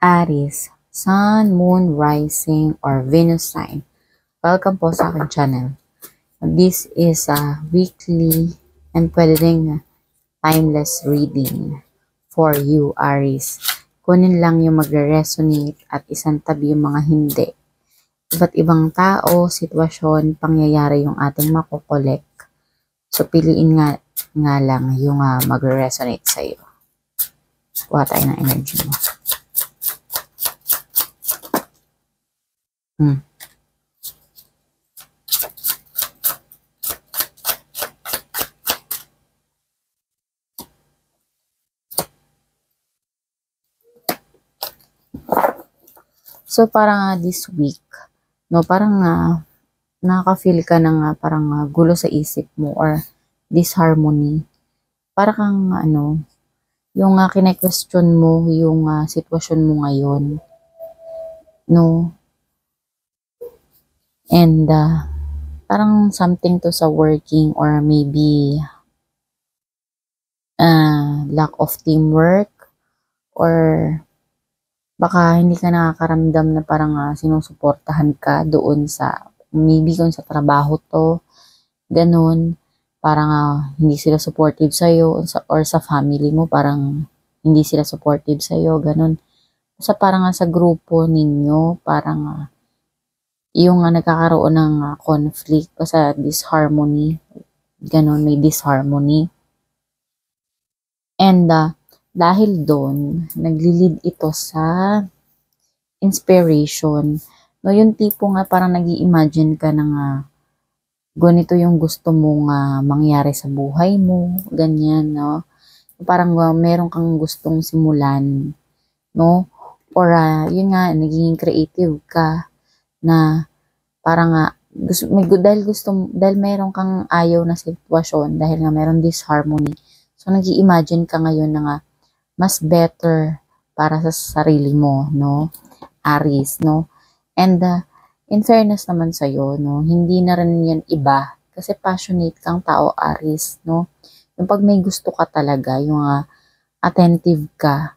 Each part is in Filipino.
Aries, Sun, Moon, Rising, or Venus sign. Welcome po sa aking channel. This is a weekly and pwede ring timeless reading for you, Aries. Kunin lang yung magre-resonate at isantabi yung mga hindi. Iba't ibang tao, sitwasyon, pangyayari yung ating makokolek. So, piliin nga lang yung magre-resonate sa'yo. Kuha tayo ng energy mo. So, parang this week, no, parang nakaka-feel ka ng parang gulo sa isip mo or disharmony. Parang kang yung kine-question mo yung sitwasyon mo ngayon, no? And parang something to sa working or maybe lack of teamwork or baka hindi ka nakakaramdam na parang sinusuportahan ka doon sa, maybe kung sa trabaho to, ganun, parang hindi sila supportive sa'yo or sa family mo, parang hindi sila supportive sa'yo, ganun. Sa parang sa grupo ninyo, parang yung nagkakaroon ng conflict o sa disharmony, ganun, may disharmony. And dahil doon, naglilid ito sa inspiration. No, yung tipo nga parang nag-i-imagine ka ng ganito yung gusto mong mangyari sa buhay mo, ganyan, no? Parang meron kang gustong simulan, no? Or yun nga, naging creative ka na parang dahil meron kang ayaw na sitwasyon, dahil nga meron disharmony. So, nag-i-imagine ka ngayon na mas better para sa sarili mo, no? Aries, no? And in fairness naman sa'yo, no? Hindi na rin yan iba kasi passionate kang tao, Aries, no? Yung pag may gusto ka talaga, yung attentive ka,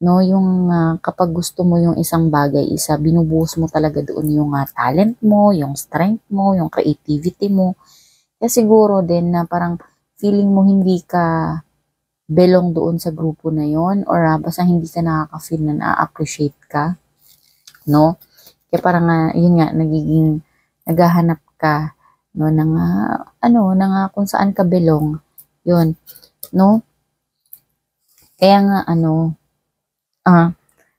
no? Yung kapag gusto mo yung isang bagay, binubuhos mo talaga doon yung talent mo, yung strength mo, yung creativity mo. Kaya siguro din na parang feeling mo hindi ka belong doon sa grupo na yon or basta hindi ka nakaka-feel na na-appreciate ka, no? Kaya parang yun nga, naghahanap ka, no, ng kung saan ka belong, yun, no? Kaya nga,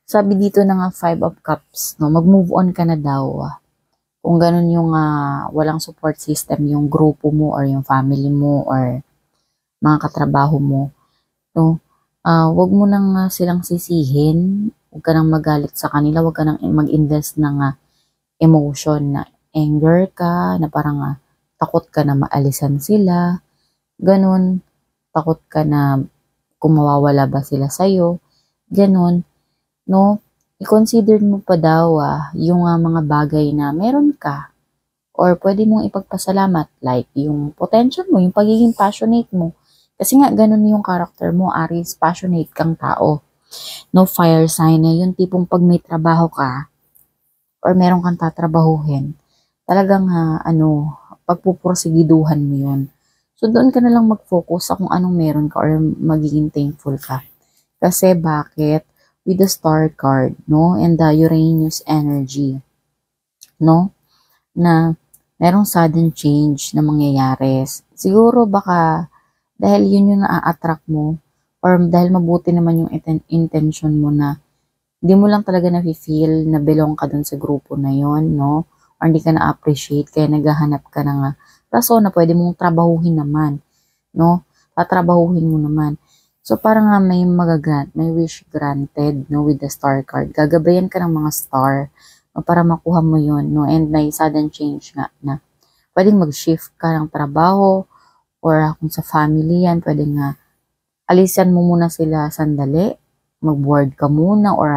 sabi dito na 5 of Cups, no, mag-move on ka na daw. Kung ganun yung walang support system, yung grupo mo or yung family mo or mga katrabaho mo, no, wag mo nang silang sisihin, wag ka nang magalit sa kanila, wag ka nang mag-invest ng emotion na anger ka, na parang takot ka na maalisan sila, ganun, takot ka na kung mawawala ba sila sa'yo, ganun, no, i-consider mo pa daw yung mga bagay na meron ka or pwede mong ipagpasalamat, like yung potential mo, yung pagiging passionate mo. Kasi nga, ganun yung character mo, Aries, passionate kang tao. No, fire sign na yung tipong pag may trabaho ka or meron kang tatrabahuhin, talagang pagpupursigiduhan mo yun. So, doon ka na lang mag-focus sa kung anong meron ka or magiging thankful ka. Kasi bakit? With the star card, no? And the Uranus energy, no? Na merong sudden change na mangyayari. Siguro baka dahil yun yung na-attract mo or dahil mabuti naman yung intention mo na hindi mo lang talaga na-feel na belong ka dun sa grupo na yon, no? Or hindi ka na-appreciate kaya naghahanap ka ng rason na pwede mong trabahuhin naman, no? Tatrabahuhin mo naman. So parang may may wish granted, no, with the star card. Gagabayan ka ng mga star, no, para makuha mo yun, no? And may sudden change nga na pwedeng mag-shift ka ng trabaho or kung sa family yan, pwedeng alisan mo muna sila sandali, mag-board ka muna or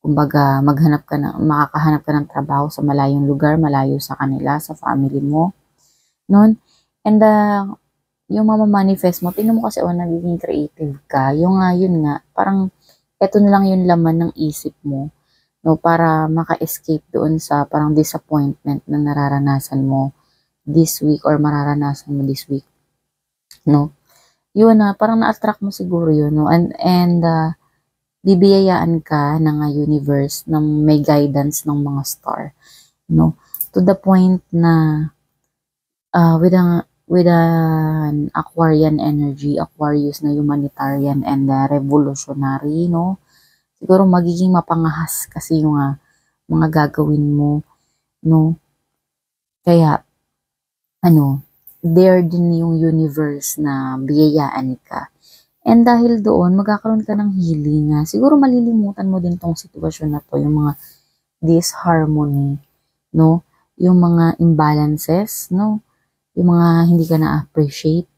kumbaga makakahanap ka ng trabaho sa malayong lugar, malayo sa kanila, sa family mo. Noon, and yung mamamanifest mo, tingnan mo kasi nagiging creative ka. Yung yun nga, parang eto na lang yung laman ng isip mo, no, para maka-escape doon sa parang disappointment na nararanasan mo this week or mararanasan mo this week, no? Yun na, parang na-attract mo siguro yun, no? And bibiyayaan ka ng universe ng may guidance ng mga star, no? To the point na with an Aquarian energy, Aquarius na humanitarian and revolutionary, no? Siguro magiging mapangahas kasi yung mga gagawin mo, no? Kaya, there din yung universe na biyayaan ka. And dahil doon, magkakaroon ka ng healing. Siguro malilimutan mo din tong sitwasyon na to, yung mga disharmony, no? Yung mga imbalances, no? Yung mga hindi ka na-appreciate,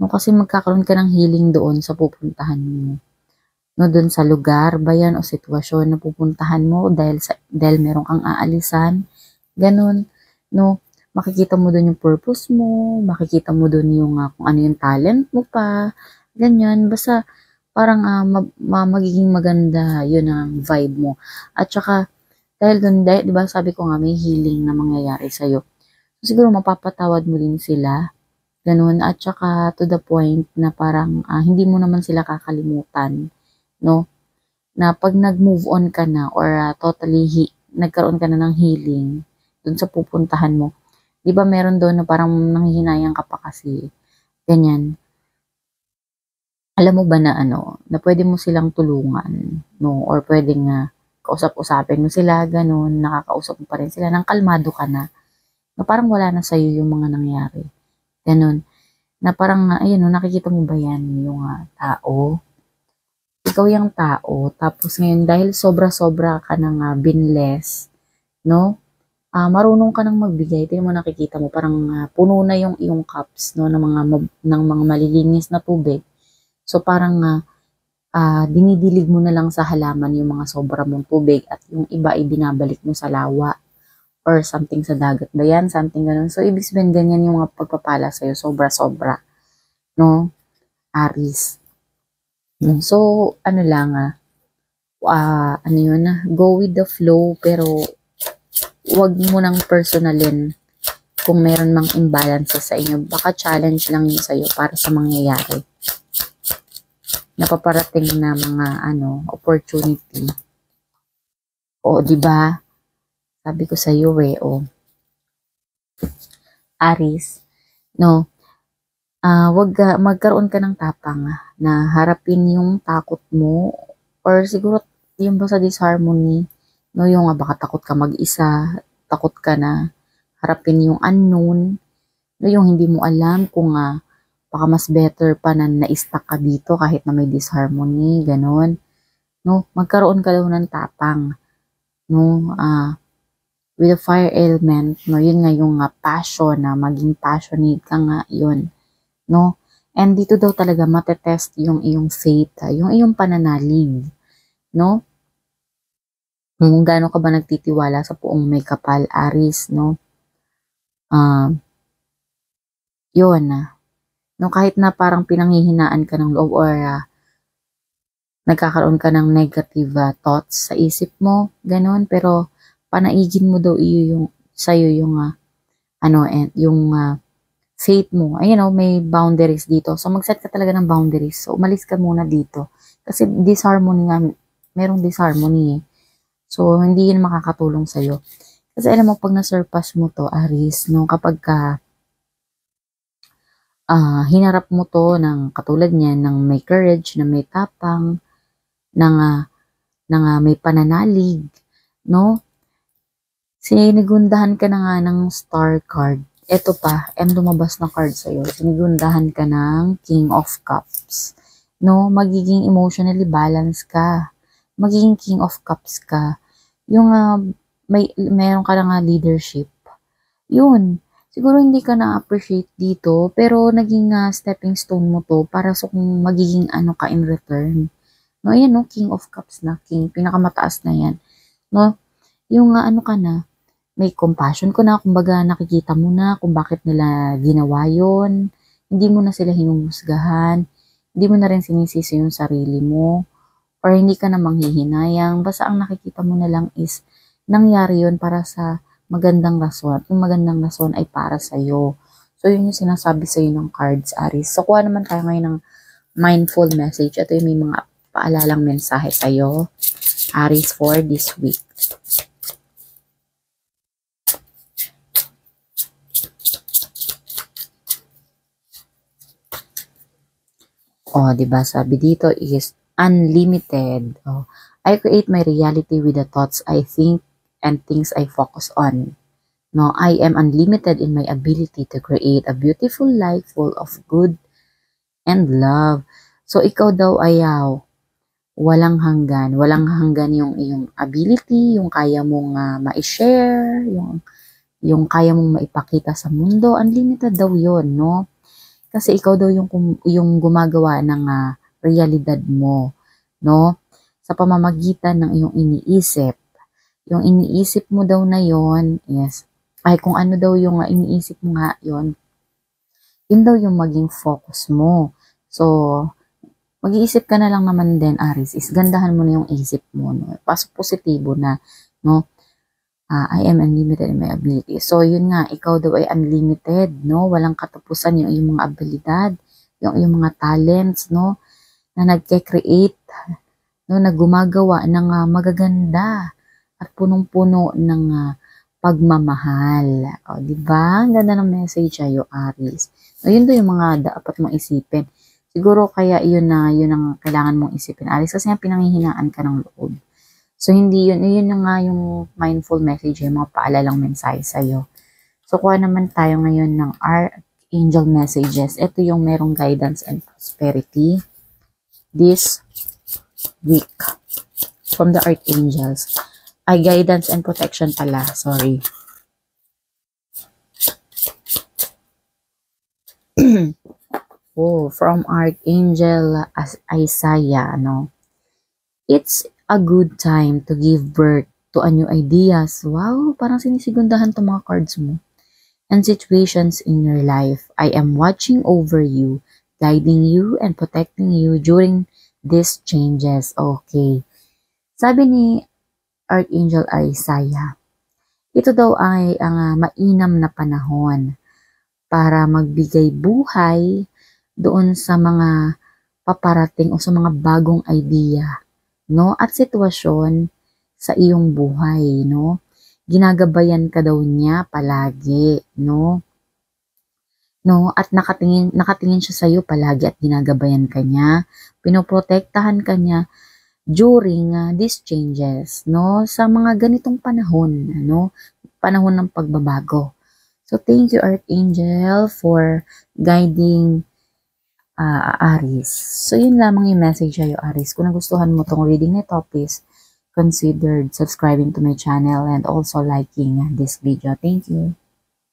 no? Kasi magkakaroon ka ng healing doon sa pupuntahan mo. No, doon sa lugar ba yan o sitwasyon na pupuntahan mo dahil meron kang aalisan, ganun, no? Makikita mo doon yung purpose mo, makikita mo doon yung kung ano yung talent mo pa, ganyan, basta parang magiging maganda yun ang vibe mo. At saka, dahil doon, di ba sabi ko nga may healing na mangyayari sa'yo. So, siguro mapapatawad mo din sila, ganun, at saka to the point na parang hindi mo naman sila kakalimutan, no? Na pag nag-move on ka na or totally nagkaroon ka na ng healing dun sa pupuntahan mo, di ba meron doon na parang nanghihinayang ka pa kasi, ganyan. Alam mo ba na na pwede mo silang tulungan, no? Or pwedeng kausap-usapin mo sila, ganun, nakakausap mo pa rin sila, nang kalmado ka na parang wala na sa'yo yung mga nangyari. Ganun. Na parang, ayun, no, nakikita mo ba yan yung tao? Ikaw yung tao, tapos ngayon dahil sobra-sobra ka nang binless, no? Marunong ka nang magbigay. Tingnan mo, nakikita mo parang puno na yung iyong cups, no, ng mga malilinis na tubig. So parang dinidilig mo na lang sa halaman yung mga sobra mong tubig at yung iba ay binabalik mo sa lawa or something sa dagat ba yan, something ganun. So ibig sabihin ganyan yung mga pagpapala sa'yo, sobra-sobra, no, Aries. So ano lang ano yun go with the flow, pero wag mo nang personalin kung meron mang imbalance sa inyo. Baka challenge lang yun sa'yo para sa mangyayari. Napaparating na mga opportunity. O, di ba? Sabi ko sa iyo Aries, no? Wag magkaroon ka ng tapang na harapin yung takot mo or siguro yung ba sa disharmony, no, yung baka takot ka mag-isa, takot ka na harapin yung unknown, no, yung hindi mo alam kung baka mas better pa na na-stuck ka dito kahit na may disharmony, ganun. No, magkaroon ka daw ng tapang, no, with the fire element, no, yun nga yung passion, na maging passionate ka nga, yun, no, and dito daw talaga matetest yung iyong faith, yung iyong pananalig, no, kung gaano ka ba nagtitiwala sa Poong May Kapal, Aries, no, yun, no, kahit na parang pinanghihinaan ka ng loob or nagkakaroon ka ng negative thoughts sa isip mo, ganun, pero panaigin mo daw sa'yo yung yung faith mo. Ayun, may boundaries dito. So mag-set ka talaga ng boundaries. So umalis ka muna dito. Kasi disharmony nga, merong disharmony. So hindi yun makakatulong sa'yo. Kasi alam mo, pag na-surpass mo to, Aries, no, kapag hinarap mo to ng katulad niyan, ng may courage, na may tapang, ng may pananalig, no? Sinigundahan ka na nga ng star card. Ito pa, lumabas na card sa'yo. Sinigundahan ka ng King of Cups. No, magiging emotionally balanced ka. Magiging King of Cups ka. Yung mayroon ka na nga leadership. Yun. Siguro hindi ka na-appreciate dito, pero naging stepping stone mo to para sa kung magiging ka in return. No, ayan, no, King of Cups na, King, pinakamataas na yan. No, yung ka na, may compassion ko na, kumbaga nakikita mo na kung bakit nila ginawa yun, hindi mo na sila hinuhusgahan, hindi mo na rin sinisisi yung sarili mo, or hindi ka na manghihinayang. Basta ang nakikita mo na lang is nangyari yun para sa magandang rason. At yung magandang rason ay para sa'yo. So, yun yung sinasabi sa'yo ng cards, Aries. So, kuha naman tayo ngayon ng mindful message. Ito yung may mga paalalang mensahe sa'yo, Aries, for this week. Oh, 'di ba? Sabi dito is unlimited. Oh, I create my reality with the thoughts I think and things I focus on. No, I am unlimited in my ability to create a beautiful life full of good and love. So ikaw daw ayaw, walang hanggan. Walang hanggan yung iyong ability, yung kaya mong ma-share, yung kaya mong maipakita sa mundo. Unlimited daw 'yon, no? Kasi ikaw daw yung gumagawa ng realidad mo, no? Sa pamamagitan ng iyong iniisip. Yung iniisip mo daw na yon, yes. Ay, kung ano daw yung iniisip mo nga yon, yun daw yung maging focus mo. So, mag-iisip ka na lang naman din, Aries, is gandahan mo na yung isip mo, no? Positibo na, no? I am unlimited in my ability. So, yun nga, ikaw daw ay unlimited, no? Walang katapusan yung iyong mga abilidad, yung iyong mga talents, no? Na nagke-create, no? Na gumagawa ng magaganda at punong-puno ng pagmamahal. O, di ba? Ang ganda ng message sa'yo, Aries. So, yun daw yung mga dapat mong isipin. Siguro kaya yun ang kailangan mong isipin, Aries, kasi nga pinanghihinaan ka ng loob. So, hindi yun nga yung mindful message, yung mga paalalang mensahe sa'yo. So, kuha naman tayo ngayon ng Archangel messages. Ito yung merong guidance and prosperity this week from the Archangels. Ay, guidance and protection pala. Sorry. Oh, from Archangel Isaiah, no? It's a good time to give birth to a new ideas. Wow, parang sinisigundahan to mga cards mo. And situations in your life. I am watching over you, guiding you, and protecting you during these changes. Okay. Sabi ni Archangel Isaiah, ito daw ay ang mainam na panahon para magbigay buhay doon sa mga paparating o sa mga bagong idea, no? At sitwasyon sa iyong buhay, no? Ginagabayan ka daw niya palagi, no? No, at nakatingin siya sa iyo palagi at ginagabayan ka niya, pinoprotektahan ka niya during these changes, no? Sa mga ganitong panahon, no? Panahon ng pagbabago. So thank you, Archangel, for guiding Aries. So, yun lamang yung message sa'yo, Aries. Kung nagustuhan mo tong reading nito, please consider subscribing to my channel and also liking this video. Thank you.